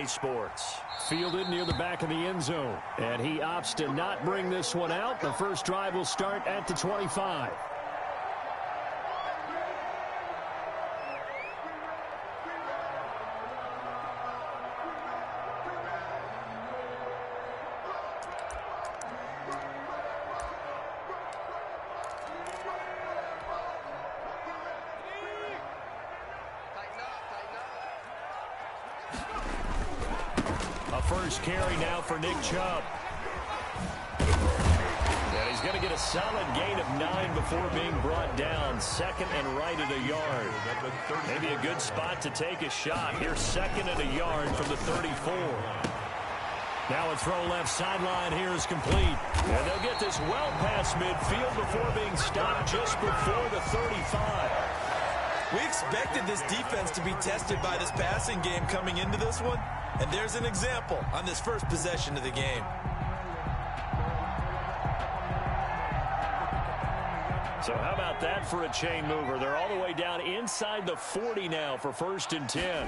Sports. Fielded near the back of the end zone. And he opts to not bring this one out. The first drive will start at the 25. First carry now for Nick Chubb. And he's going to get a solid gain of 9 before being brought down. Second and right at a yard. Maybe a good spot to take a shot. Here's second and a yard from the 34. Now a throw left sideline here is complete. And they'll get this well past midfield before being stopped just before the 35. We expected this defense to be tested by this passing game coming into this one. And there's an example on this first possession of the game. So how about that for a chain mover? They're all the way down inside the 40 now for 1st and 10.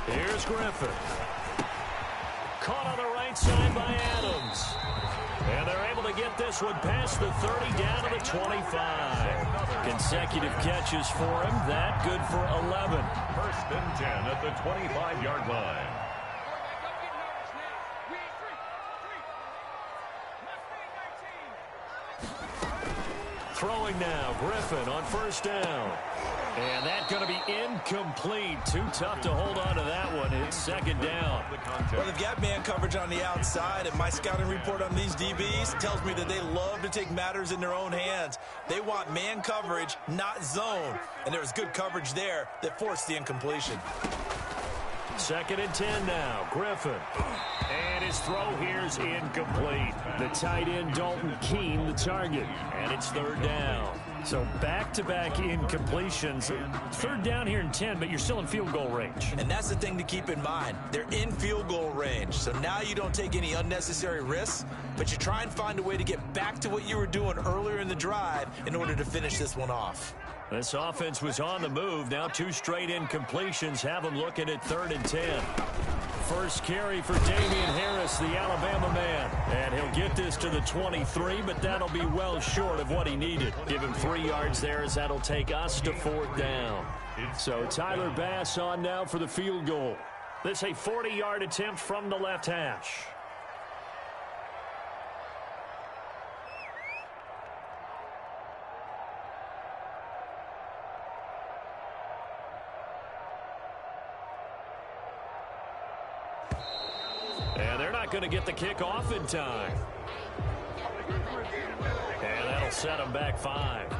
Here's Griffin. Caught on the right side by Adams. And they're able to get this one past the 30 down to the 25. Consecutive catches for him. That good for 11. 1st and 10 at the 25-yard line. Throwing now, Griffin on 1st down. And that's going to be incomplete. Too tough to hold on to that one. It's 2nd down. Well, they've got man coverage on the outside, and my scouting report on these DBs tells me that they love to take matters in their own hands. They want man coverage, not zone. And there was good coverage there that forced the incompletion. 2nd and 10 now, Griffin. And his throw here's incomplete. The tight end, Dalton Keene, the target. And it's 3rd down. So back-to-back incompletions. 3rd down here in 10, but you're still in field goal range. And that's the thing to keep in mind. They're in field goal range. So now you don't take any unnecessary risks, but you try and find a way to get back to what you were doing earlier in the drive in order to finish this one off. This offense was on the move. Now 2 straight incompletions have them looking at 3rd and 10. First carry for Damian Harris, the Alabama man. And he'll get this to the 23, but that'll be well short of what he needed. Give him 3 yards there as that'll take us to 4th down. So Tyler Bass on now for the field goal. This a 40-yard attempt from the left hash. And they're not going to get the kick off in time. And that'll set them back 5.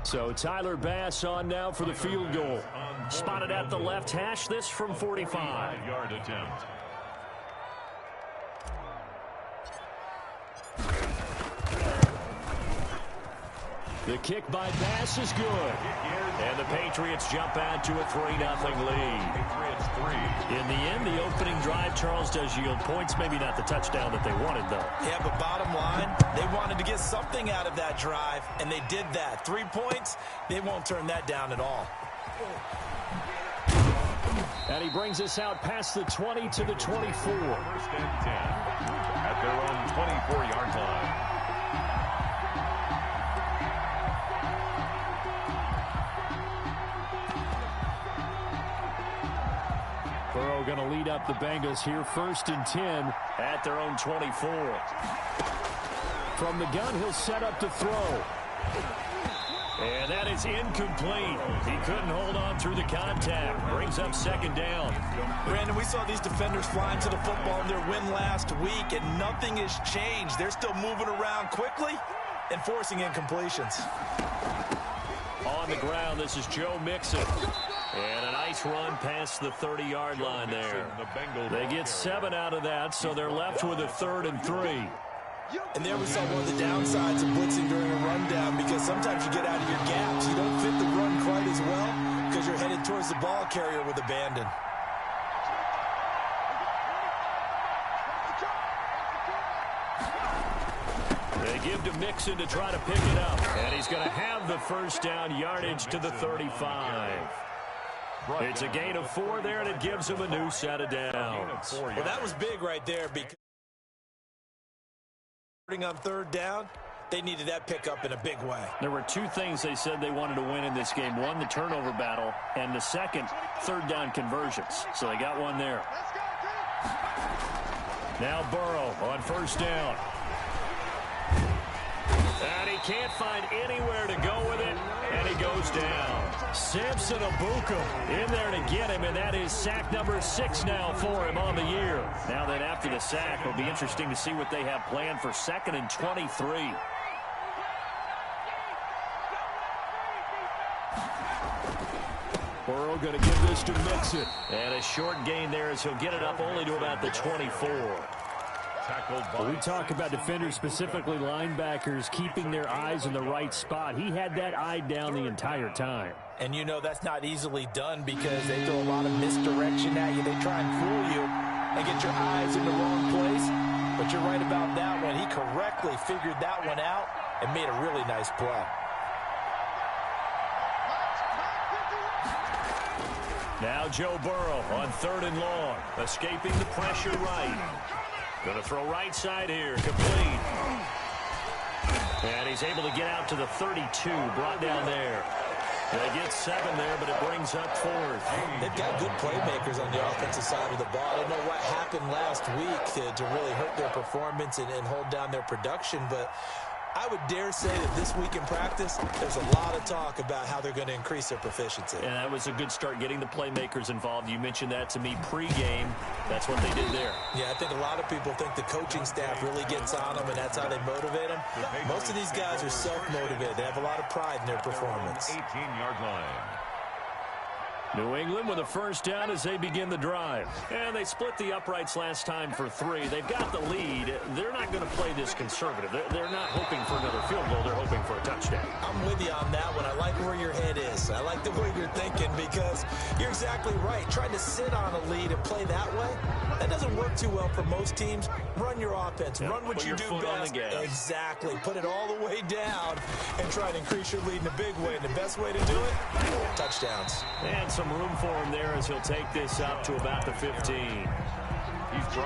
So Tyler Bass on now for the field goal. Spotted at the left hash, this from 45. 45-yard attempt. The kick by Bass is good. And the Patriots jump out to a 3-0 lead. Patriots 3. In the end, the opening drive, Charles, does yield points. Maybe not the touchdown that they wanted, though. Yeah, but bottom line, they wanted to get something out of that drive, and they did that. 3 points, they won't turn that down at all. And he brings us out past the 20 to the 24. 1st and 10 at their own 24-yard line. Burrow going to lead up the Bengals here, 1st and 10 at their own 24. From the gun, he'll set up to throw. And that is incomplete. He couldn't hold on through the contact. Brings up 2nd down. Brandon, we saw these defenders flying to the football in their win last week, and nothing has changed. They're still moving around quickly and forcing incompletions. On the ground, this is Joe Mixon. And a nice run past the 30-yard line there. They get 7 out of that, so they're left with a 3rd and 3. And there we saw one of the downsides of blitzing during a rundown, because sometimes you get out of your gaps. You don't fit the run quite as well because you're headed towards the ball carrier with abandon. give to Mixon to try to pick it up. And he's going to have the first down, yardage to the 35. It's a gain of 4 there, and it gives him a new set of downs. Well, that was big right there because on third down, they needed that pickup in a big way. There were 2 things they said they wanted to win in this game. One, the turnover battle, and the second, third down conversions. So they got one there. Now Burrow on first down. And he can't find anywhere to go with it, and he goes down. Samson Abuka in there to get him, and that is sack number 6 now for him on the year. Now then, after the sack, it'll be interesting to see what they have planned for 2nd and 23. Burrow going to give this to Mixon. And a short gain there as he'll get it up only to about the 24. We talk about defenders, specifically linebackers, keeping their eyes in the right spot. He had that eye down the entire time. And you know that's not easily done because they throw a lot of misdirection at you. They try and fool you and get your eyes in the wrong place. But you're right about that one. He correctly figured that one out and made a really nice play. Now Joe Burrow on 3rd and long, escaping the pressure right. Going to throw right side here, complete. And he's able to get out to the 32, brought down there. They get 7 there, but it brings up 4th. They've got good playmakers on the offensive side of the ball. I don't know what happened last week to really hurt their performance and hold down their production, but I would dare say that this week in practice, there's a lot of talk about how they're going to increase their proficiency. And that was a good start getting the playmakers involved. You mentioned that to me pregame. That's what they did there. Yeah, I think a lot of people think the coaching staff really gets on them, and that's how they motivate them. Most of these guys are self-motivated. They have a lot of pride in their performance. 18-yard line. New England with a first down as they begin the drive. And they split the uprights last time for 3. They've got the lead. They're not going to play this conservative. They're not hoping for another field goal. They're hoping for a touchdown. I'm with you on that one. I like where your head is. I like the way you're thinking because you're exactly right. Trying to sit on a lead and play that way, that doesn't work too well for most teams. Run your offense. Run what you do best. Exactly. Put it all the way down and try to increase your lead in a big way. And the best way to do it, touchdowns. And some room for him there as he'll take this up to about the 15.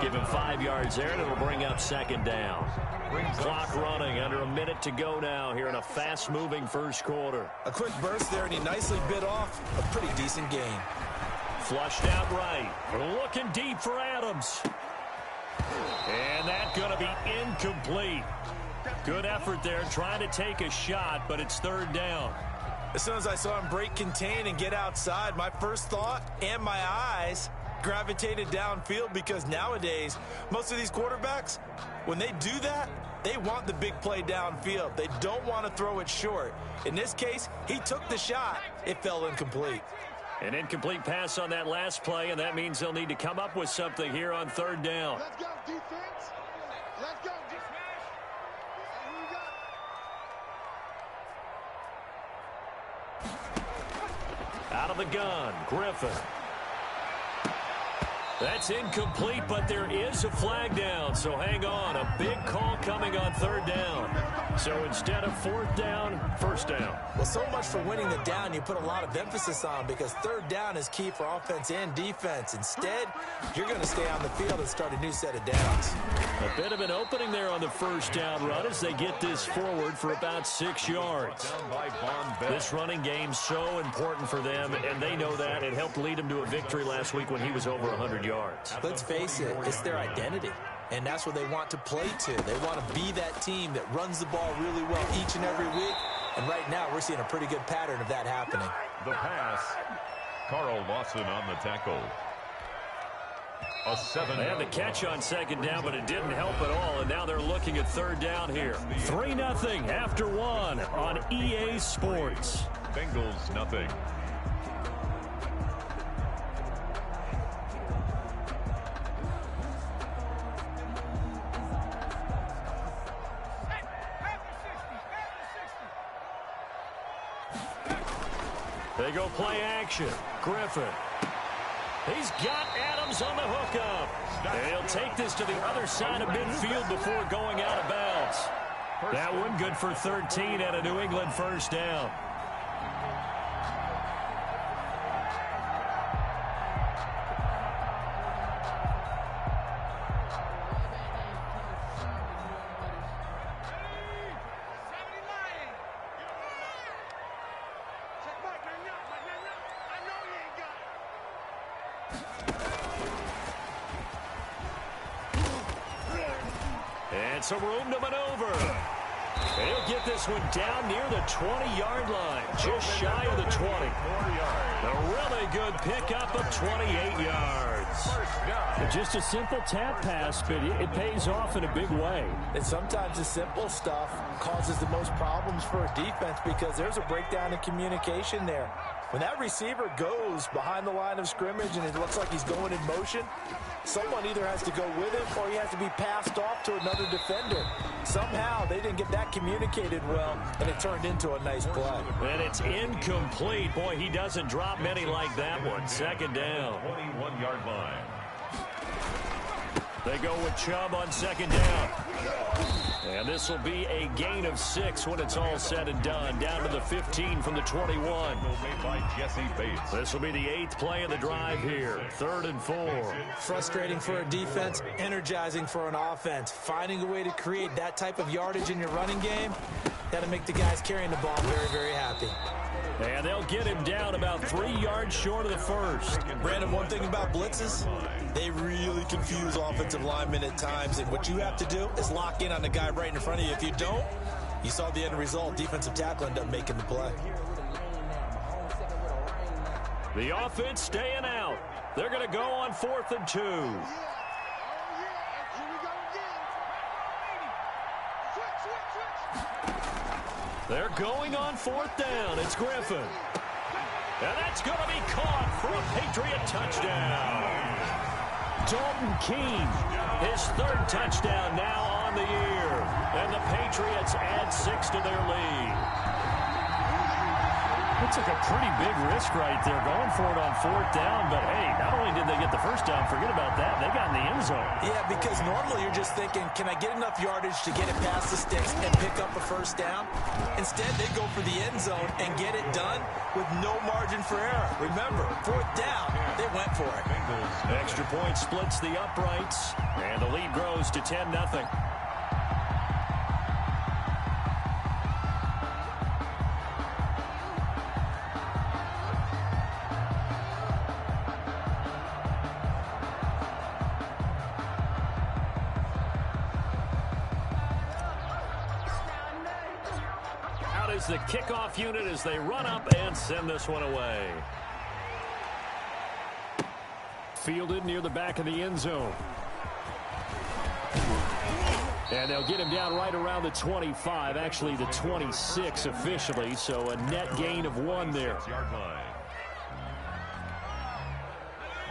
Give him 5 yards there, and it'll bring up 2nd down. Clock running, under a minute to go now here in a fast-moving first quarter. A quick burst there, and he nicely bit off a pretty decent gain. Flushed out right. Looking deep for Adams. And that's going to be incomplete. Good effort there, trying to take a shot, but it's 3rd down. As soon as I saw him break contain and get outside, my first thought and my eyes gravitated downfield because nowadays, most of these quarterbacks, when they do that, they want the big play downfield. They don't want to throw it short. In this case, he took the shot. It fell incomplete. An incomplete pass on that last play, and that means they'll need to come up with something here on 3rd down. Let's go, defense. Let's go, defense. Out of the gun, Griffin. That's incomplete, but there is a flag down, so hang on. A big call coming on 3rd down. So instead of 4th down, 1st down. Well, so much for winning the down you put a lot of emphasis on because 3rd down is key for offense and defense. Instead, you're going to stay on the field and start a new set of downs. A bit of an opening there on the first down run as they get this forward for about 6 yards. This running game so important for them, and they know that. It helped lead them to a victory last week when he was over 100 yards. Let's face it, it's their identity. And that's what they want to play to. They want to be that team that runs the ball really well each and every week. And right now, we're seeing a pretty good pattern of that happening. The pass, Carl Lawson on the tackle. A 7. They had the catch on 2nd down, but it didn't help at all. And now they're looking at 3rd down here. 3-0 after 1 on EA Sports. Bengals nothing. They go play action. Griffin. He's got Adams on the hookup. And he'll take this to the other side of midfield before going out of bounds. That one good for 13 and a New England first down. And some room to maneuver. He'll get this one down near the 20-yard line, just shy of the 20. A really good pickup of 28 yards. Just a simple tap pass, but it pays off in a big way. And sometimes the simple stuff causes the most problems for a defense because there's a breakdown in communication there. When that receiver goes behind the line of scrimmage and it looks like he's going in motion, someone either has to go with him or he has to be passed off to another defender. Somehow they didn't get that communicated well, and it turned into a nice play. And it's incomplete. Boy, he doesn't drop many like that one. Second down. 21-yard line. They go with Chubb on second down. And this will be a gain of 6 when it's all said and done. Down to the 15 from the 21. Made by Jesse Bates. This will be the 8th play of the drive here. 3rd and 4. Frustrating for a defense, energizing for an offense. Finding a way to create that type of yardage in your running game, that'll make the guys carrying the ball very, very happy. And they'll get him down about 3 yards short of the first. Brandon, one thing about blitzes, they really confuse offensive linemen at times, and what you have to do is lock in on the guy right in front of you. If you don't, you saw the end result. Defensive tackle ended up making the play. The offense staying out. They're going to go on 4th and 2. They're going on 4th down. It's Griffin. And that's going to be caught for a Patriot touchdown. Dalton Keene, his 3rd touchdown now on the year. And the Patriots add 6 to their lead. Looks like a pretty big risk right there, going for it on 4th down. But, hey, not only did they get the first down, forget about that, they got in the end zone. Yeah, because normally you're just thinking, can I get enough yardage to get it past the sticks and pick up a first down? Instead, they go for the end zone and get it done with no margin for error. Remember, 4th down, they went for it. Extra point splits the uprights, and the lead grows to 10-0. Is the kickoff unit as they run up and send this one away. Fielded near the back of the end zone. And they'll get him down right around the 25, actually the 26 officially, so a net gain of 1 there.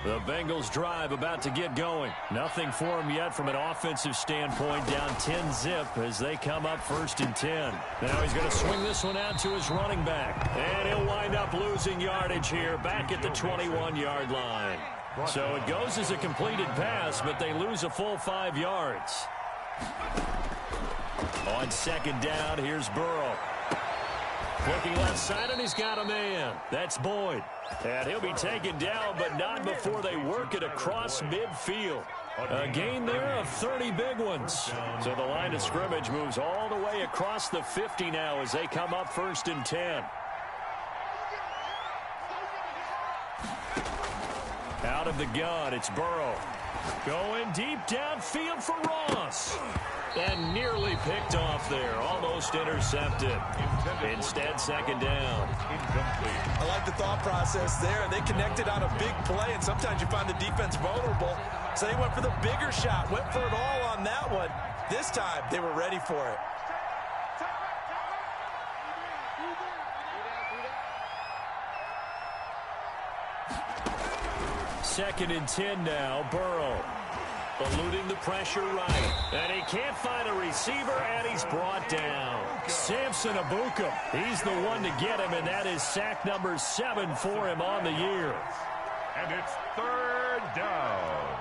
The Bengals drive about to get going. Nothing for them yet from an offensive standpoint. Down 10-zip as they come up 1st and 10. Now he's going to swing this one out to his running back. And he'll wind up losing yardage here back at the 21-yard line. So it goes as a completed pass, but they lose a full 5 yards. On second down, here's Burrow. Looking left side, and he's got a man. That's Boyd. And he'll be taken down, but not before they work it across midfield. A gain there of 30 big ones. So the line of scrimmage moves all the way across the 50 now as they come up 1st and 10. Out of the gun, it's Burrow. Going deep downfield for Ross. And nearly picked off there. Almost intercepted. Instead, second down. I like the thought process there. They connected on a big play, and sometimes you find the defense vulnerable. So they went for the bigger shot, went for it all on that one. This time, they were ready for it. Second and 10 now, Burrow. Eluding the pressure right. And he can't find a receiver, and he's brought down. Samson Abuka, he's the one to get him, and that is sack number 7 for him on the year. And it's 3rd down.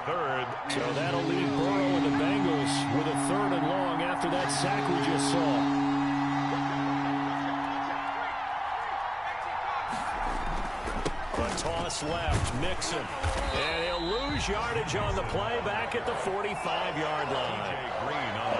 3rd. So that'll leave Burrow and the Bengals with a 3rd and long after that sack plus left. Mixon. And he'll lose yardage on the play back at the 45-yard line.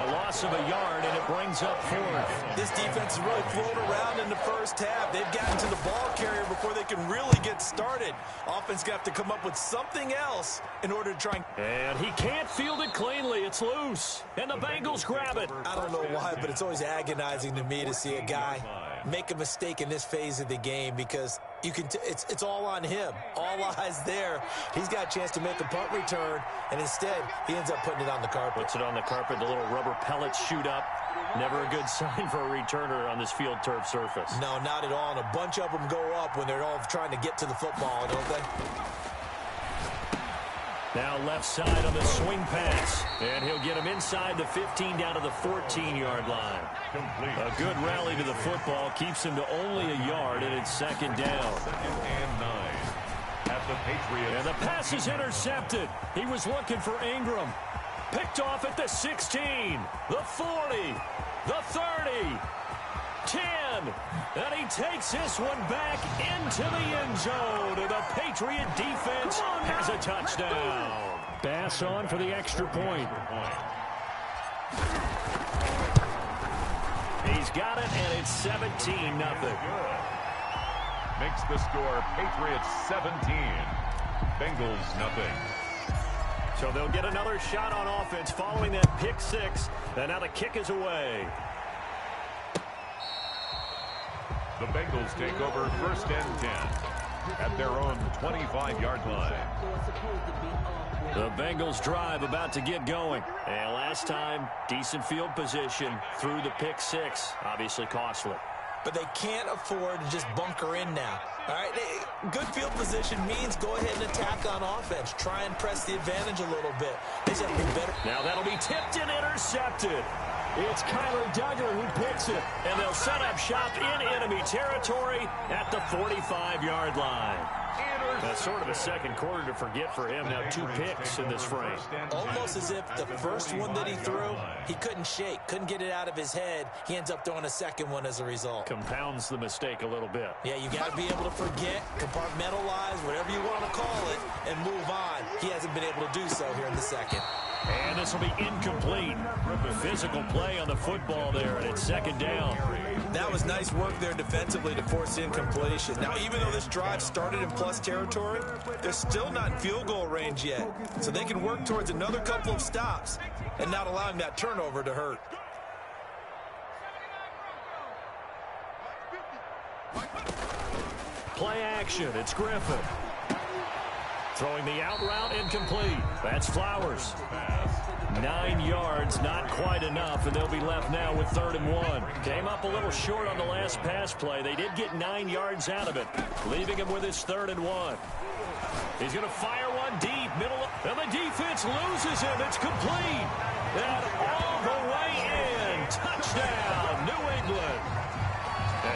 A loss of a yard, and it brings up fourth. This defense is really floating around in the first half. They've gotten to the ball carrier before they can really get started. Offense going to have to come up with something else in order to try. And he can't field it cleanly. It's loose. And the Bengals grab it. I don't know why, but it's always agonizing to me to see a guy make a mistake in this phase of the game because you can it's all on him. All eyes there. He's got a chance to make a punt return, and instead he ends up putting it on the carpet. Puts it on the carpet. The little rubber pellets shoot up. Never a good sign for a returner on this field turf surface. No, not at all. And a bunch of them go up when they're all trying to get to the football, don't they? Now left side on the swing pass. And he'll get him inside the 15 down to the 14-yard line. Complete. A good rally to the football keeps him to only a yard, and it's second down. 2nd and 9 at the Patriots. And the pass is intercepted. He was looking for Ingram. Picked off at the 16, the 40, the 30, 10. And he takes this one back into the end zone. And the Patriot defense has a touchdown. Pass on for the extra point. He's got it, and it's 17-0. Makes the score Patriots 17, Bengals nothing. So they'll get another shot on offense following that pick six. And now the kick is away. The Bengals take over 1st and 10 at their own 25-yard line. The Bengals drive about to get going. And last time, decent field position through the pick six. Obviously costly. But they can't afford to just bunker in now. All right, good field position means go ahead and attack on offense. Try and press the advantage a little bit. They just have to be better. Now that'll be tipped and intercepted. It's Kyler Duggar who picks it. And they'll set up shop in enemy territory at the 45-yard line. That's sort of a second quarter to forget for him. Now 2 picks in this frame. Almost as if the first one that he threw, he couldn't shake, couldn't get it out of his head. He ends up throwing a second one as a result. Compounds the mistake a little bit. Yeah, you got to be able to forget, compartmentalize, whatever you want to call it, and move on. He hasn't been able to do so here in the second. And this will be incomplete. Physical play on the football there, and it's second down. That was nice work there defensively to force incompletion. Now, even though this drive started in plus territory, they're still not in field goal range yet. So they can work towards another couple of stops and not allowing that turnover to hurt. Play action. It's Griffin. Throwing the out route incomplete. That's Flowers. 9 yards, not quite enough, and they'll be left now with 3rd and 1. Came up a little short on the last pass play. They did get 9 yards out of it, leaving him with his 3rd and 1. He's going to fire one deep, middle, and the defense loses him. It's complete. And all the way in. Touchdown, New England.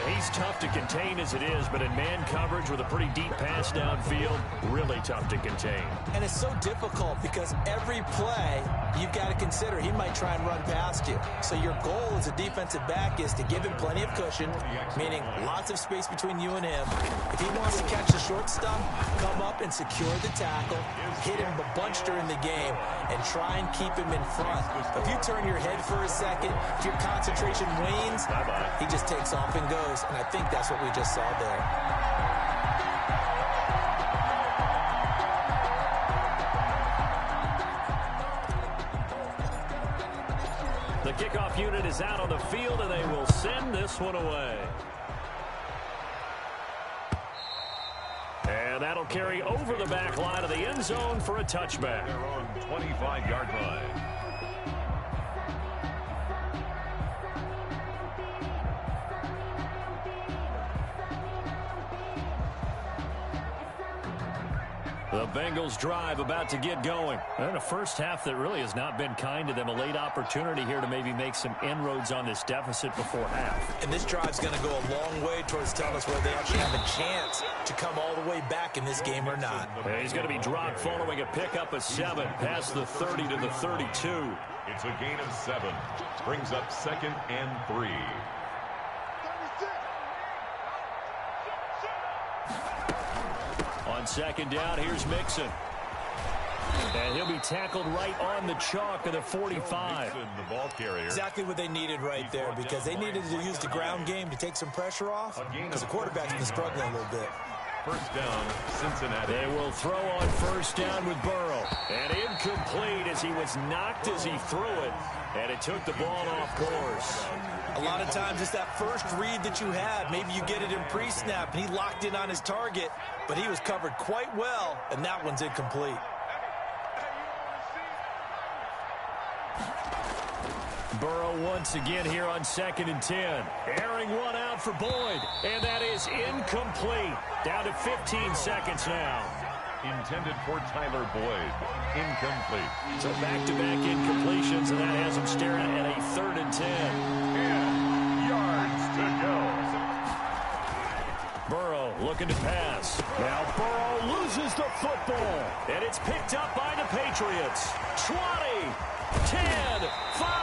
He's tough to contain as it is, but in man coverage with a pretty deep pass downfield, really tough to contain. And it's so difficult because every play you've got to consider he might try and run past you. So your goal as a defensive back is to give him plenty of cushion, meaning lots of space between you and him. If he wants to catch the short stuff, come up and secure the tackle, hit him a bunch during the game, and try and keep him in front. If you turn your head for a second, if your concentration wanes, he just takes off and goes. And I think that's what we just saw there. The kickoff unit is out on the field, and they will send this one away. And that'll carry over the back line of the end zone for a touchback. Their own 25-yard line. The Bengals drive about to get going. And a first half that really has not been kind to them. A late opportunity here to maybe make some inroads on this deficit before half. And this drive's going to go a long way towards telling us whether they actually have a chance to come all the way back in this game or not. And he's going to be dropped following a pickup of 7 past the 30 to the 32. It's a gain of 7. Brings up 2nd and 3. On On second down, here's Mixon. And he'll be tackled right on the chalk of the 45. Mixon, the ball carrier. Exactly what they needed right there, because they needed to use the ground game to take some pressure off, because the quarterback's been struggling a little bit. First down, Cincinnati. They will throw on first down with Burrow. And incomplete as he was knocked as he threw it. And it took the ball off course. A lot of times it's that first read that you have. Maybe you get it in pre-snap, and he locked in on his target, but he was covered quite well, and that one's incomplete. Burrow once again here on 2nd and 10. Airing one out for Boyd. And that is incomplete. Down to 15 seconds now. Intended for Tyler Boyd. Incomplete. So back-to-back incompletions, and that has him staring at a 3rd and 10. 10 yards to go. Burrow looking to pass. Now Burrow loses the football. And it's picked up by the Patriots. 20, 10, 5.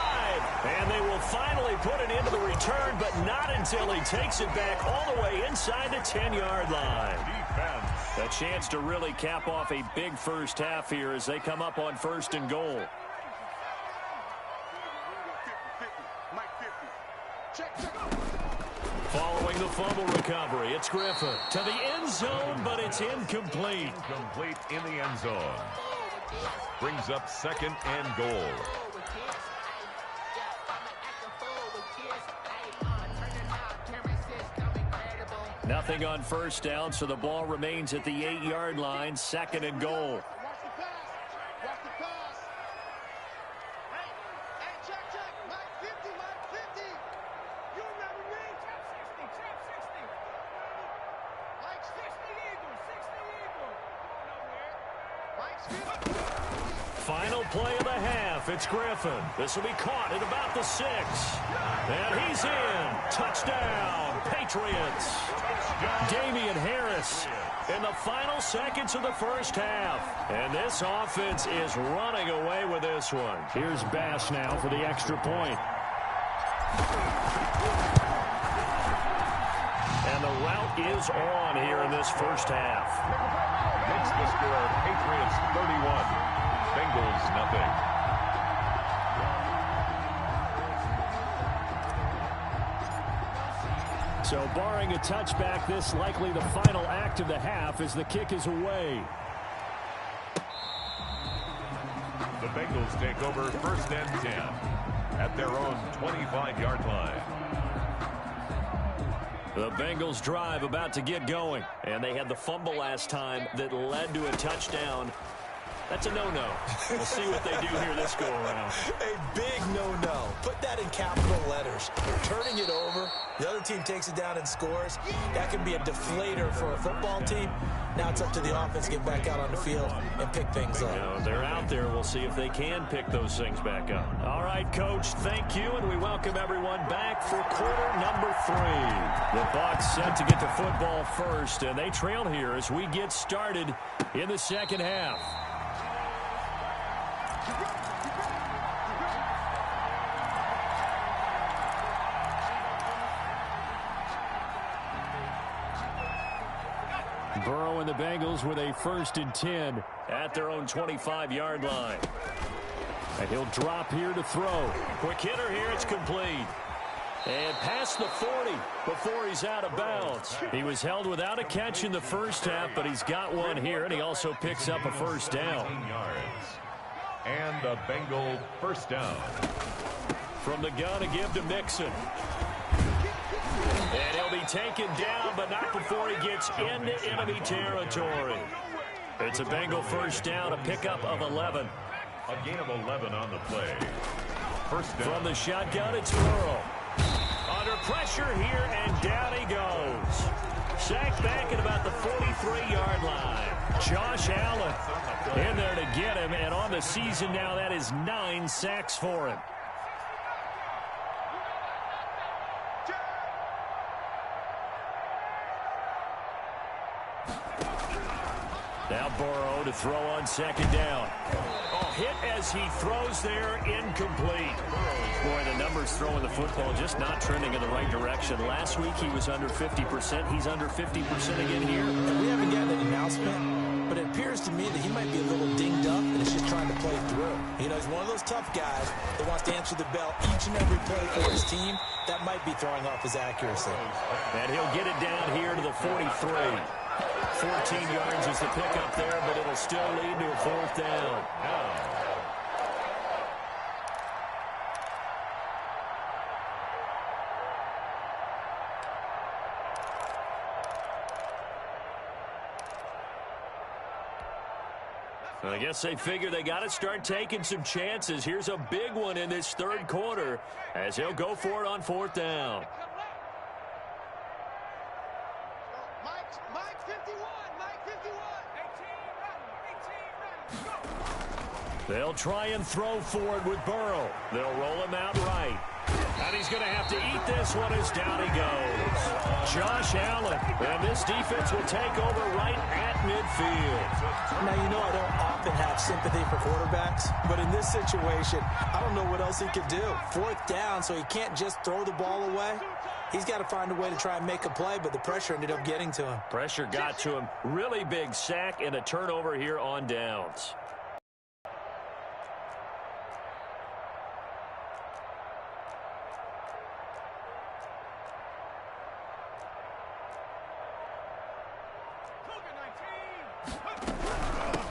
And they will finally put an end to the return, but not until he takes it back all the way inside the 10-yard line. Defense. A chance to really cap off a big first half here as they come up on 1st and goal. Following the fumble recovery, it's Griffin to the end zone, but it's incomplete. Incomplete in the end zone. Brings up 2nd and goal. Nothing on first down, so the ball remains at the 8-yard line, 2nd and goal. Watch the pass. Watch the pass. Hey, check. Mike 50, Mike 50. You remember me? Check 60. Mike 60 Eagle. Mike's 50. Final play of the half. It's Griffin. This will be caught at about the 6. And he's in. Touchdown, Patriots. Damian Harris in the final seconds of the first half. And this offense is running away with this one. Here's Bass now for the extra point. And the route is on here in this first half. Makes the score Patriots 31. Bengals nothing. So barring a touchback, this likely the final act of the half as the kick is away. The Bengals take over 1st and 10 at their own 25-yard line. The Bengals drive about to get going, and they had the fumble last time that led to a touchdown. That's a no-no. We'll see what they do here this go-around. A big no-no. Put that in capital letters. Turning it over, the other team takes it down and scores. That can be a deflator for a football team. Now it's up to the offense to get back out on the field and pick things up. You know, they're out there. We'll see if they can pick those things back up. All right, Coach, thank you, and we welcome everyone back for quarter number 3. The Bucs set to get to football first, and they trail here as we get started in the second half. Burrow and the Bengals with a 1st and 10 at their own 25-yard line. And he'll drop here to throw. Quick hitter here, it's complete. And past the 40 before he's out of bounds. He was held without a catch in the first half, but he's got one here, and he also picks up a first down. And a Bengal first down. From the gun to give to Mixon. And he'll be taken down, but not before he gets into enemy territory. It's a Bengal first down, a pickup of 11. A gain of 11 on the play. First down. From the shotgun, it's Burrow. Under pressure here, and down he goes. Sacked back at about the 43-yard line. Josh Allen in there to get him, and on the season now, that is 9 sacks for him. Now Burrow to throw on second down. hit as he throws there, incomplete. Boy, the numbers throwing the football just not trending in the right direction. Last week he was under 50%. He's under 50% again here. And we haven't gotten an announcement, but it appears to me that he might be a little dinged up and is just trying to play through. You know, he's one of those tough guys that wants to answer the bell each and every play for his team. That might be throwing off his accuracy. And he'll get it down here to the 43. 14 yards is the pickup there, but it'll still lead to a fourth down. I guess they figure they got to start taking some chances. Here's a big one in this third quarter as he'll go for it on fourth down. Mike 51, Mike 51. 18 ready, go. They'll try and throw for it with Burrow. They'll roll him out right. And he's going to have to eat this one as down he goes. Josh Allen. And this defense will take over right at midfield. Now, you know I don't often have sympathy for quarterbacks, but in this situation, I don't know what else he could do. Fourth down, so he can't just throw the ball away. He's got to find a way to try and make a play, but the pressure ended up getting to him. Pressure got to him. Really big sack and a turnover here on downs.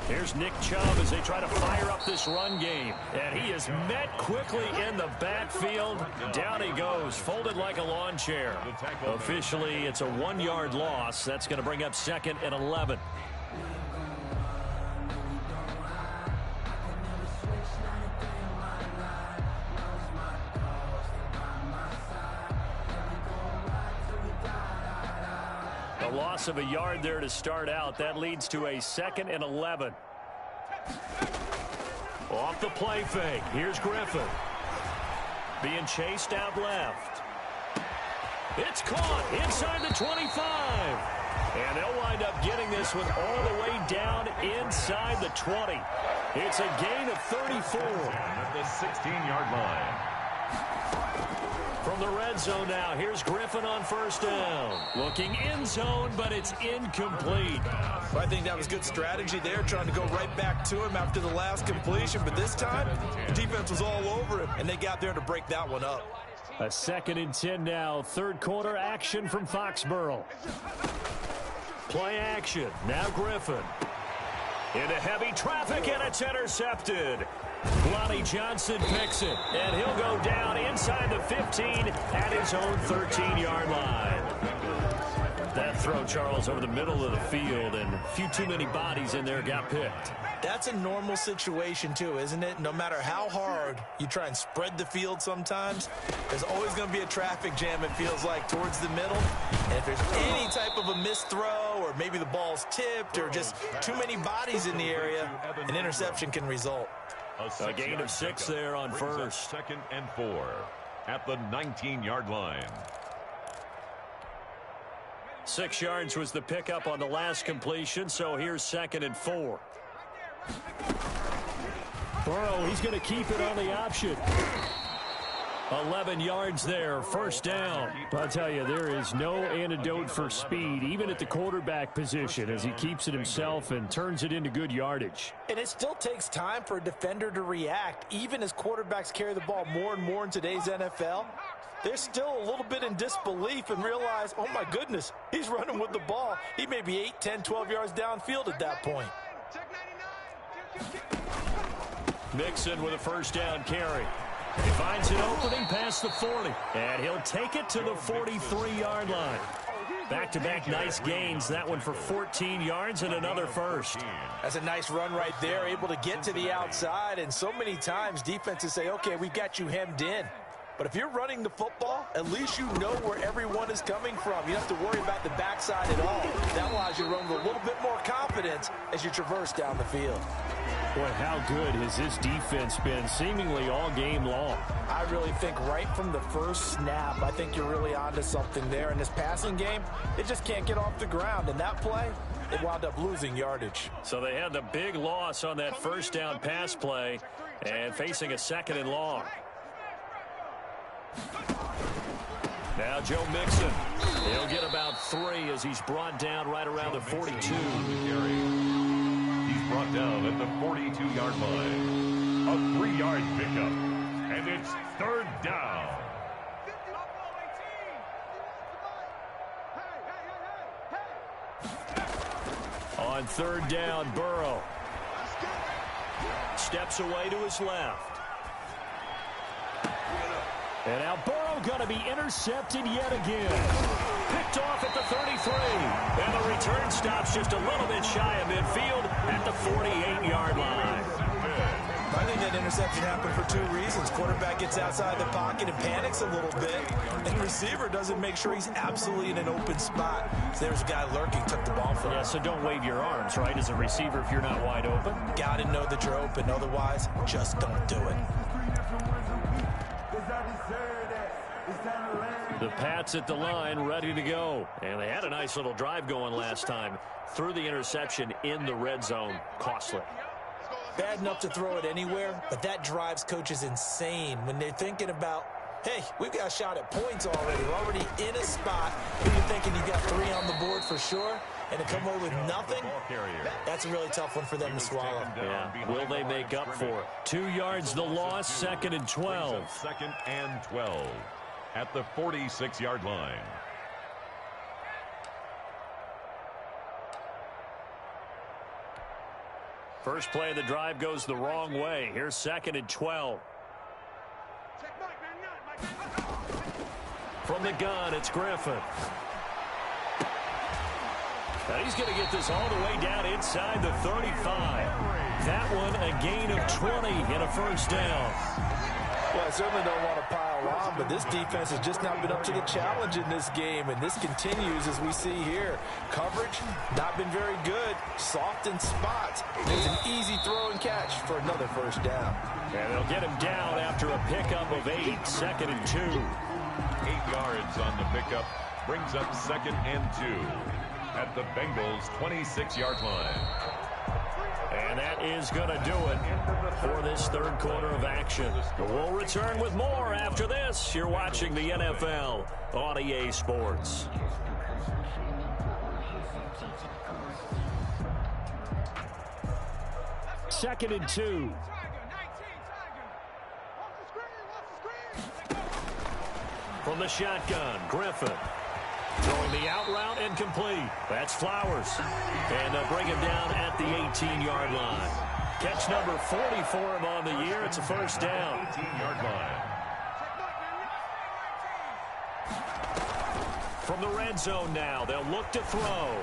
Here's Nick Chubb as they try to fire up this run game. And he is met quickly in the backfield. Down he goes, folded like a lawn chair. Officially, it's a 1-yard loss. That's going to bring up 2nd and 11. A loss of a yard there to start out. That leads to a 2nd and 11. Off the play fake. Here's Griffin. Being chased out left. It's caught inside the 25. And they'll wind up getting this one all the way down inside the 20. It's a gain of 34. At the 16-yard line. From the red zone now, here's Griffin on first down. Looking in zone, but it's incomplete. I think that was good strategy there, trying to go right back to him after the last completion. But this time, the defense was all over him, and they got there to break that one up. A 2nd and 10 now. Third quarter action from Foxborough. Play action. Now Griffin. Into heavy traffic, and it's intercepted. Lonnie Johnson picks it, and he'll go down inside the 15 at his own 13-yard line. That throw, Charles, over the middle of the field, and a few too many bodies in there got picked. That's a normal situation, too, isn't it? No matter how hard you try and spread the field sometimes, there's always going to be a traffic jam, it feels like, towards the middle. And if there's any type of a missed throw, or maybe the ball's tipped, or just too many bodies in the area, an interception can result. A gain of 6 there on first. 2nd and 4 at the 19-yard line. 6 yards was the pickup on the last completion, so here's 2nd and 4. Burrow, he's going to keep it on the option. 11 yards there, first down. I'll tell you, there is no antidote for speed, even at the quarterback position, as he keeps it himself and turns it into good yardage. And it still takes time for a defender to react, even as quarterbacks carry the ball more and more in today's NFL. They're still a little bit in disbelief and realize, oh my goodness, he's running with the ball. He may be 8, 10, 12 yards downfield at that point. Mixon with a first down carry. He finds an opening past the 40, and he'll take it to the 43-yard line. Back-to-back nice gains, that one for 14 yards and another first. That's a nice run right there, able to get to the outside, and so many times defenses say, okay, we've got you hemmed in. But if you're running the football, at least you know where everyone is coming from. You don't have to worry about the backside at all. That allows you to run with a little bit more confidence as you traverse down the field. Boy, how good has this defense been seemingly all game long? I really think right from the first snap, I think you're really onto something there. In this passing game, it just can't get off the ground. And that play, it wound up losing yardage. So they had the big loss on that first down pass play and facing a 2nd and long. Now Joe Mixon. He'll get about 3 as he's brought down right around the 42. He's brought down at the 42-yard line. A 3-yard pickup. And it's 3rd down. On 3rd down, Burrow steps away to his left. And now Burrow going to be intercepted yet again. Picked off at the 33. And the return stops just a little bit shy of midfield at the 48-yard line. I think that interception happened for 2 reasons. Quarterback gets outside the pocket and panics a little bit. And the receiver doesn't make sure he's absolutely in an open spot. So there's a guy lurking, took the ball from him. Yeah, so don't wave your arms, right, as a receiver if you're not wide open. Got to know that you're open. Otherwise, just don't do it. The Pats at the line, ready to go. And they had a nice little drive going last time. Threw the interception in the red zone. Costly. Bad enough to throw it anywhere, but that drives coaches insane when they're thinking about, hey, we've got a shot at points already. We're already in a spot where you're thinking you got 3 on the board for sure, and to come away with nothing, that's a really tough one for them to swallow. Yeah, will they make up for it? 2 yards the loss, 2nd and 12. 2nd and 12 at the 46-yard line. First play of the drive goes the wrong way. Here's 2nd and 12. From the gun, it's Griffin. And he's going to get this all the way down inside the 35. That one a gain of 20 and a first down. Well, I certainly don't want to pile on, but this defense has just not been up to the challenge in this game, and this continues as we see here. Coverage, not been very good. Soft in spots. There's an easy throw and catch for another first down. And they'll get him down after a pickup of 8, 2nd and 2. 8 yards on the pickup brings up 2nd and 2 at the Bengals' 26-yard line. And that is going to do it for this 3rd quarter of action. We'll return with more after this. You're watching the NFL on EA Sports. Second and 2. From the shotgun, Griffin. Throwing the out route incomplete. That's Flowers. And they'll bring him down at the 18-yard line. Catch number 40 for him on the year. It's a first down. 18-yard line. From the red zone now, they'll look to throw.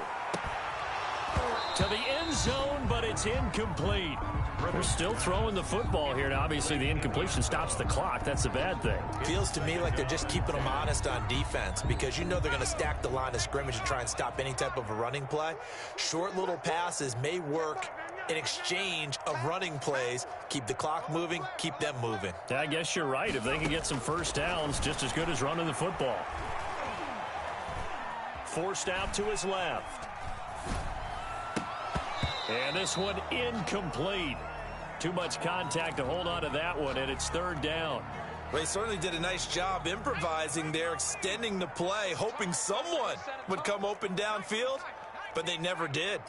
To the end zone, but it's incomplete. They're still throwing the football here. Now, obviously, the incompletion stops the clock. That's a bad thing. Feels to me like they're just keeping them honest on defense because you know they're going to stack the line of scrimmage and try and stop any type of a running play. Short little passes may work in exchange of running plays. Keep the clock moving, keep them moving. I guess you're right. If they can get some first downs, just as good as running the football. Forced out to his left. And this one incomplete. Too much contact to hold on to that one, and it's 3rd down. Well, he certainly did a nice job improvising there, extending the play, hoping someone would come open downfield, but they never did.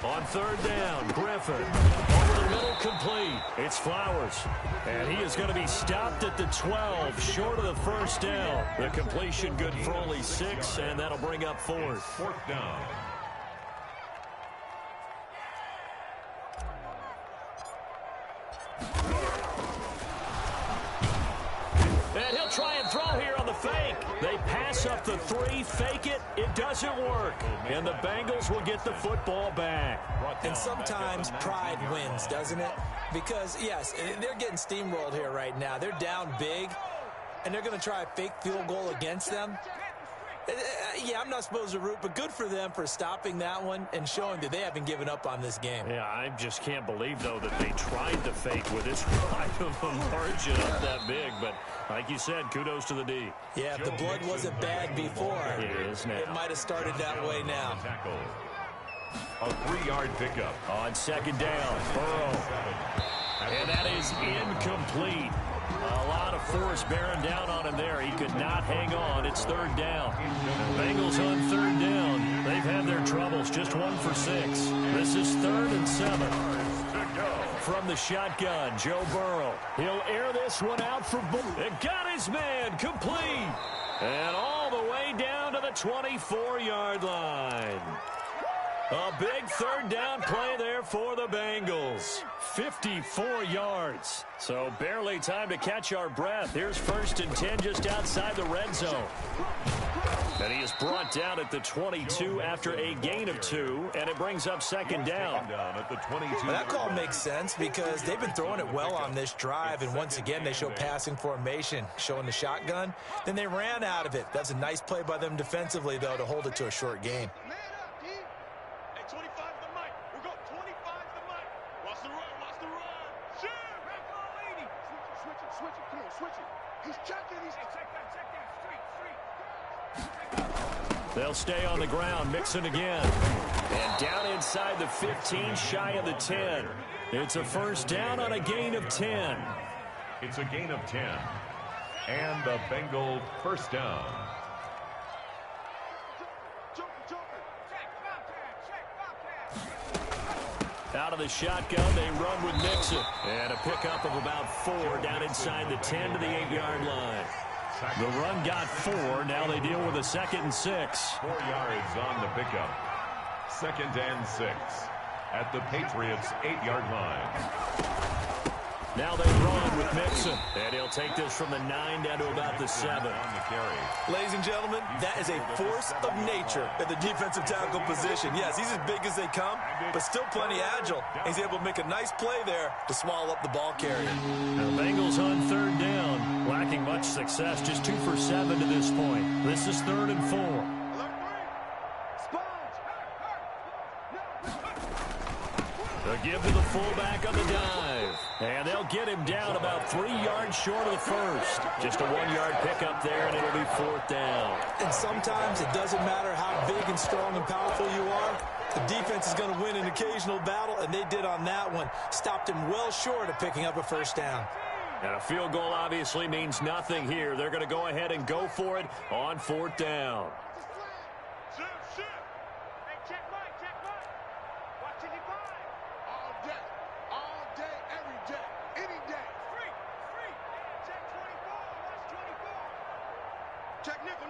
On 3rd down, Griffin. Over the middle, complete. It's Flowers. And he is going to be stopped at the 12, short of the first down. The completion good for only 6, and that'll bring up 4th. 4th down. And he'll try and throw here on the fake. They pass up the 3, fake it. It doesn't work. And the Bengals will get the football back. And sometimes pride wins, doesn't it? Because, yes, they're getting steamrolled here right now. They're down big, and they're going to try a fake field goal against them. Yeah, I'm not supposed to root, but good for them for stopping that one and showing that they haven't given up on this game. Yeah, I just can't believe, though, that they tried the fake with this kind of a margin up that big. But like you said, kudos to the D. Yeah, if the blood wasn't bad before, It is now. it might have started that way now. Tackle. A 3-yard pickup. On second down, Burrow. And that is incomplete. A lot of force bearing down on him there. He could not hang on. It's third down. Bengals on third down. They've had their troubles. Just 1 for 6. This is 3rd and 7. From the shotgun, Joe Burrow. He'll air this one out for Bull. It got his man complete. And all the way down to the 24-yard line. A big third down play there for the Bengals. 54 yards. So barely time to catch our breath. Here's 1st and 10 just outside the red zone. And he is brought down at the 22 after a gain of 2, and it brings up second down. At the 22. Well, that call makes sense because they've been throwing it well on this drive, and once again they show passing formation, showing the shotgun. Then they ran out of it. That's a nice play by them defensively, though, to hold it to a short game. Man up, D. Hey, 25 the mic. We'll go 25 the mic. Watch the run, watch the run. Shoot! Back on, lady. Switch it. Come on, switch it. He's checking. Check that. Street. They'll stay on the ground, mixing again. And down inside the 15, shy of the 10. It's a first down on a gain of 10. It's a gain of 10. And the Bengal first down. Out of the shotgun, they run with Nixon. And a pickup of about 4 down inside the 10 to the 8-yard line. The run got 4. Now they deal with a 2nd and 6. 4 yards on the pickup. 2nd and 6 at the Patriots' 8-yard line. Now they run with Nixon. And he'll take this from the 9 down to about the 7. On the carry. Ladies and gentlemen, that is a force of nature at the defensive tackle position. Yes, he's as big as they come, but still plenty agile. He's able to make a nice play there to swallow up the ball carrier. The Bengals on third down, lacking much success, just 2 for 7 to this point. This is 3rd and 4. The give to the fullback on the dive. And they'll get him down about 3 yards short of the first. Just a 1-yard pickup there, and it'll be 4th down. And sometimes it doesn't matter how big and strong and powerful you are. The defense is going to win an occasional battle, and they did on that one. Stopped him well short of picking up a first down. And a field goal obviously means nothing here. They're going to go ahead and go for it on 4th down. Shoot. Hey, check Mike. Watch it, all day, every day, any day. Free. Check 24. Watch 24. Check nickel.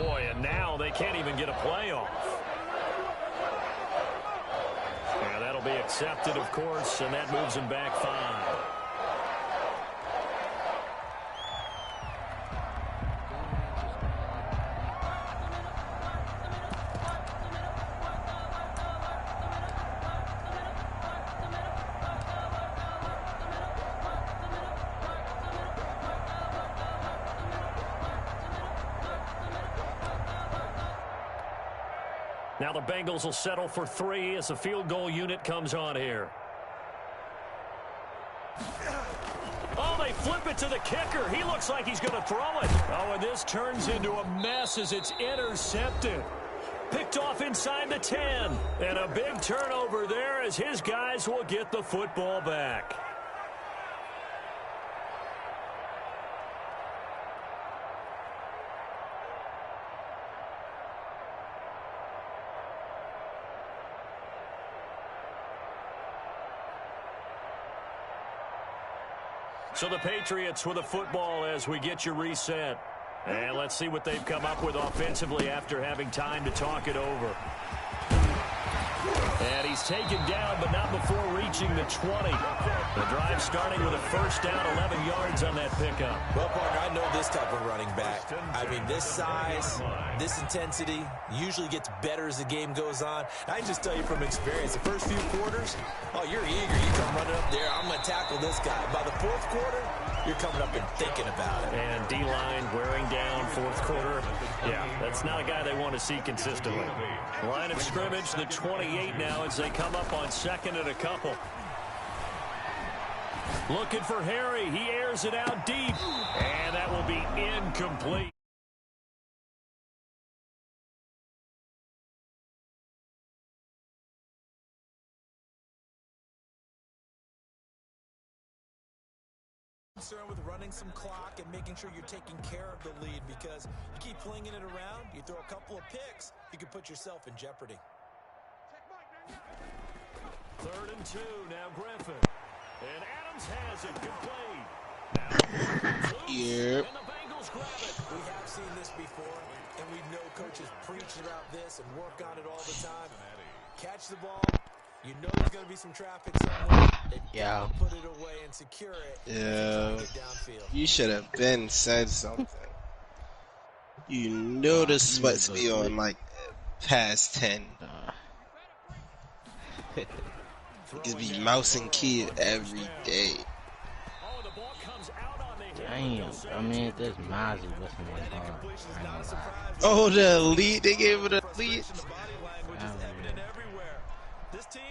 Boy, and now they can't even get a play off. Yeah, that'll be accepted, of course, and that moves him back 5. Now the Bengals will settle for 3 as the field goal unit comes on here. Oh, they flip it to the kicker. He looks like he's going to throw it. Oh, and this turns into a mess as it's intercepted. Picked off inside the 10. And a big turnover there as his guys will get the football back. So the Patriots with a football as we get you reset. And let's see what they've come up with offensively after having time to talk it over. And he's taken down, but not before reaching the 20. The drive starting with a first down, 11 yards on that pickup. Well, partner, I know this type of running back. I mean, this size, this intensity usually gets better as the game goes on. I can just tell you from experience, the first few quarters, oh, you're eager. You come running up there. I'm going to tackle this guy. By the 4th quarter, you're coming up and thinking about it. And D-line wearing down fourth quarter. Yeah, that's not a guy they want to see consistently. Line of scrimmage, the 28 now as they come up on second and a couple. Looking for Harry. He airs it out deep. And that will be incomplete. Concerned with running some clock and making sure you're taking care of the lead, because you keep flinging it around, you throw a couple of picks, you can put yourself in jeopardy. 3rd and 2, now Griffin. And Adams has it, good play. Now, yep. And the Bengals grab it. We have seen this before, and we know coaches preach about this and work on it all the time. Catch the ball. You know there's going to be some traffic somewhere. Yeah. Put it away and secure it. Yeah. Downfield. You should have been said something. You know the sweats be on like past 10. Niggas be mouse and key every day. Damn, I mean, this Mozzie wasn't that hard. Oh, the elite. They gave it an elite.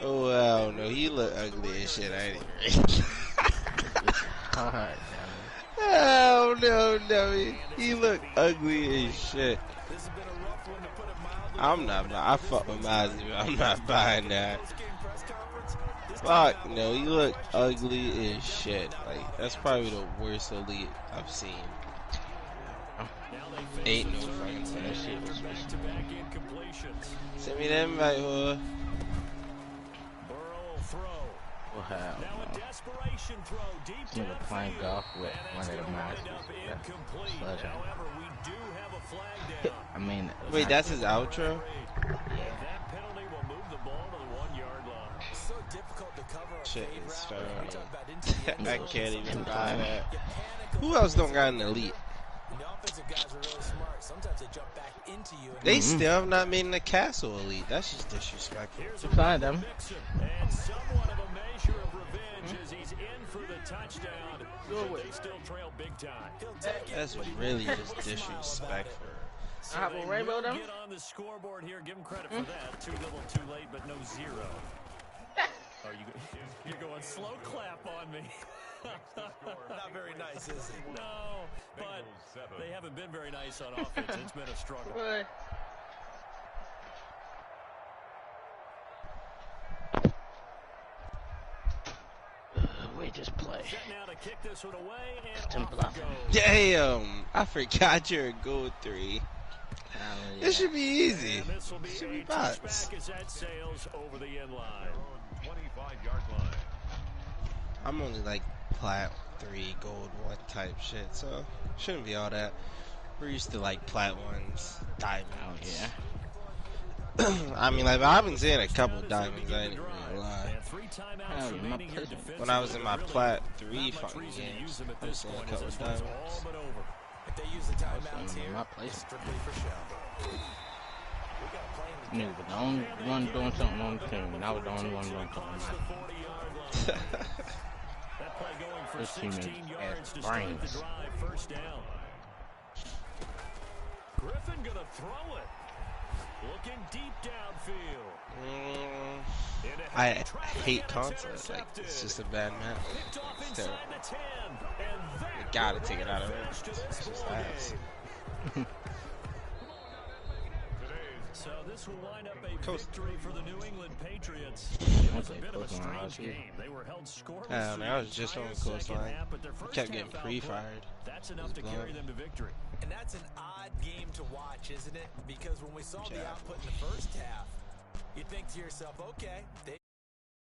Oh, wow. No, he look ugly as shit. I ain't Oh, no. He look ugly as shit. I fuck with Mozzie, but I'm not buying that. Fuck, no, he look ugly as shit. Like, that's probably the worst elite I've seen. Ain't no fucking that shit. Send me that invite, huh? Well, hell no. Nigga playing golf with one of the Mozzies. I mean, wait, that's his outro? Shit is fair. I can't even buy that. Who else don't got an elite? They still have not made the castle elite. That's just disrespectful. Find them. That's really just disrespectful. I have a rainbow them. Get on the scoreboard here. Give him credit for that. Too little, too late, but no zero. Oh, you're going slow clap on me. Not very nice, is it? No, but they haven't been very nice on offense. It's been a struggle. We just play. Now to kick this one away and damn, I forgot you're a gold 3. This should be easy. This should be bots. I'm only like plat 3, gold 1 type shit, so shouldn't be all that. We're used to like plat 1s, diamonds. Oh yeah. I mean, like I've been seeing a couple diamonds. I ain't even gonna lie. When I was in my plat 3 fucking games, I was seeing a couple diamonds. If they use the timeouts here, it's strictly for show. Nigga, the only one doing something on the team, and I was the only one doing something. This team has brains. Griffin gonna throw it. Looking deep downfield. I hate consoles. Like, it's just a bad map. It's terrible. You gotta take it out of it. It's just ass. So this will wind up a victory for the New England Patriots. That's a bit of a strange game. They were held scoreless. I was just on the coastline. Kept getting pre-fired. That's enough to carry them to victory. And that's an odd game to watch, isn't it? Because when we saw the output in the first half, you think to yourself, okay, they